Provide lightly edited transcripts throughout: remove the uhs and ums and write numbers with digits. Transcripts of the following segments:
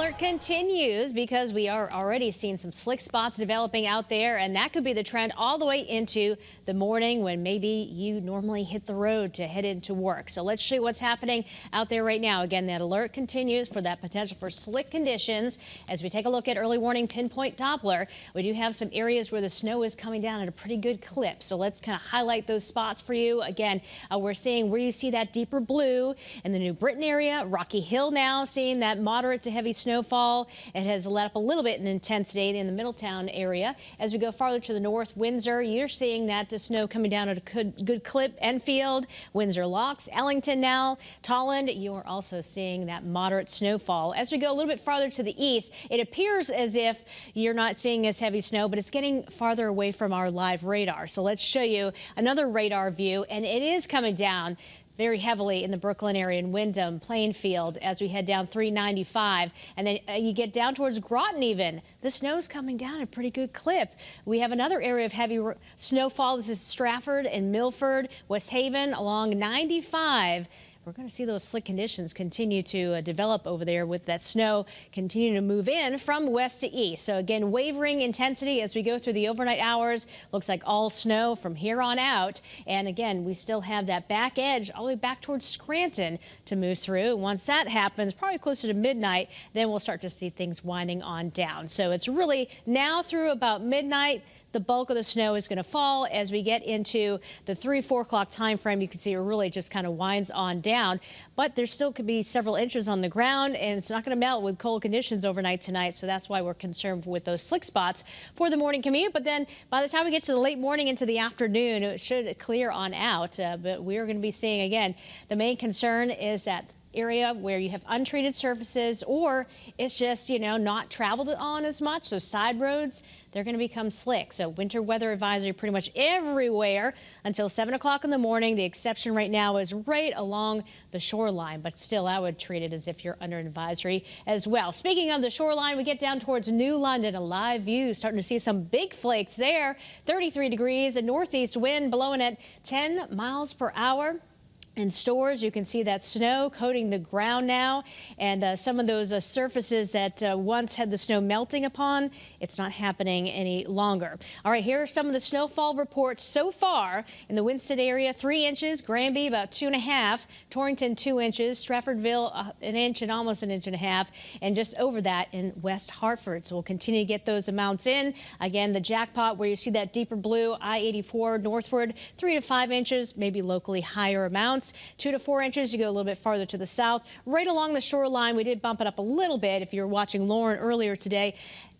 alert continues because we are already seeing some slick spots developing out there, and that could be the trend all the way into the morning when maybe you normally hit the road to head into work. So let's show you what's happening out there right now. Again, that alert continues for that potential for slick conditions. As we take a look at early warning pinpoint Doppler, we do have some areas where the snow is coming down at a pretty good clip. So let's kind of highlight those spots for you. Again, we're seeing where you see that deeper blue in the New Britain area, Rocky Hill now seeing that moderate to heavy snowfall. It has let up a little bit in intensity in the Middletown area. As we go farther to the north, Windsor, you're seeing that the snow coming down at a good clip. Enfield, Windsor Locks, Ellington now, Tolland, you are also seeing that moderate snowfall. As we go a little bit farther to the east, it appears as if you're not seeing as heavy snow, but it's getting farther away from our live radar. So let's show you another radar view, and it is coming down very heavily in the Brooklyn area and Wyndham, Plainfield, as we head down 395. And then you get down towards Groton even. The snow's coming down at a pretty good clip. We have another area of heavy snowfall. This is Stratford and Milford, West Haven along 95. We're going to see those slick conditions continue to develop over there with that snow continuing to move in from west to east. So again, wavering intensity as we go through the overnight hours. Looks like all snow from here on out. And again, we still have that back edge all the way back towards Scranton to move through. Once that happens, probably closer to midnight, then we'll start to see things winding on down. So it's really now through about midnight. The bulk of the snow is going to fall. As we get into the 3-4 o'clock time frame, you can see it really just kind of winds on down. But there still could be several inches on the ground, and it's not going to melt with cold conditions overnight tonight. So that's why we're concerned with those slick spots for the morning commute. But then by the time we get to the late morning into the afternoon, it should clear on out. But we're going to be seeing, again, the main concern is that area where you have untreated surfaces, or it's just, not traveled on as much. Those side roads, they're going to become slick. So winter weather advisory pretty much everywhere until 7 o'clock in the morning. The exception right now is right along the shoreline, but still I would treat it as if you're under advisory as well. Speaking of the shoreline, we get down towards New London, a live view, starting to see some big flakes there. 33 degrees, a northeast wind blowing at 10 miles per hour. In stores, you can see that snow coating the ground now, and some of those surfaces that once had the snow melting upon, it's not happening any longer. All right, here are some of the snowfall reports so far in the Winston area. 3 inches, Granby about 2.5, Torrington 2 inches, Stratfordville an inch and almost an inch and a half, and just over that in West Hartford. So we'll continue to get those amounts in. Again, the jackpot where you see that deeper blue, I-84 northward, 3 to 5 inches, maybe locally higher amounts. 2 to 4 inches, you go a little bit farther to the south. Right along the shoreline, we did bump it up a little bit. If you were watching Lauren earlier today,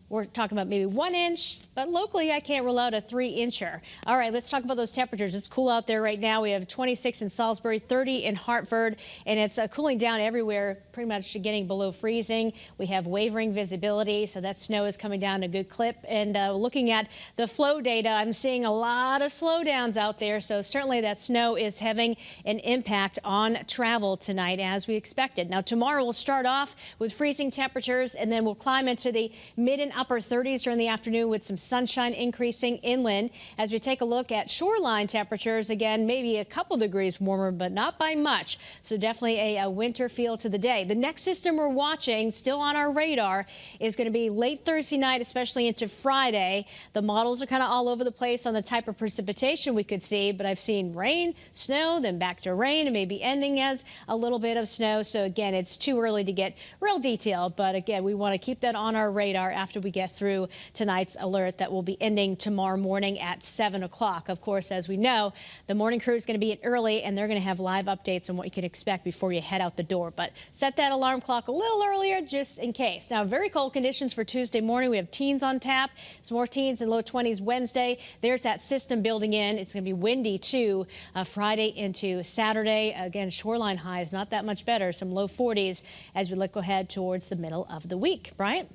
we're talking about maybe 1 inch, but locally I can't rule out a 3-incher. All right, let's talk about those temperatures. It's cool out there right now. We have 26 in Salisbury, 30 in Hartford, and it's cooling down everywhere, pretty much getting below freezing. We have wavering visibility, so that snow is coming down a good clip. And looking at the flow data, I'm seeing a lot of slowdowns out there, so certainly that snow is having an impact on travel tonight as we expected. Now tomorrow we'll start off with freezing temperatures, and then we'll climb into the mid and upper 30s during the afternoon with some sunshine increasing inland. As we take a look at shoreline temperatures, again, maybe a couple degrees warmer, but not by much. So definitely a winter feel to the day. The next system we're watching, still on our radar, is going to be late Thursday night, especially into Friday. The models are kind of all over the place on the type of precipitation we could see, but I've seen rain, snow, then back to rain, and maybe ending as a little bit of snow. So again, it's too early to get real detail, but again, we want to keep that on our radar after we get through tonight's alert that will be ending tomorrow morning at 7 o'clock. Of course, as we know, the morning crew is going to be in early, and they're going to have live updates on what you can expect before you head out the door. But set that alarm clock a little earlier just in case. Now, very cold conditions for Tuesday morning. We have teens on tap. Some more teens in low 20s Wednesday. There's that system building in. It's going to be windy too Friday into Saturday. Again, shoreline highs not that much better. Some low 40s as we look ahead towards the middle of the week. Bryant?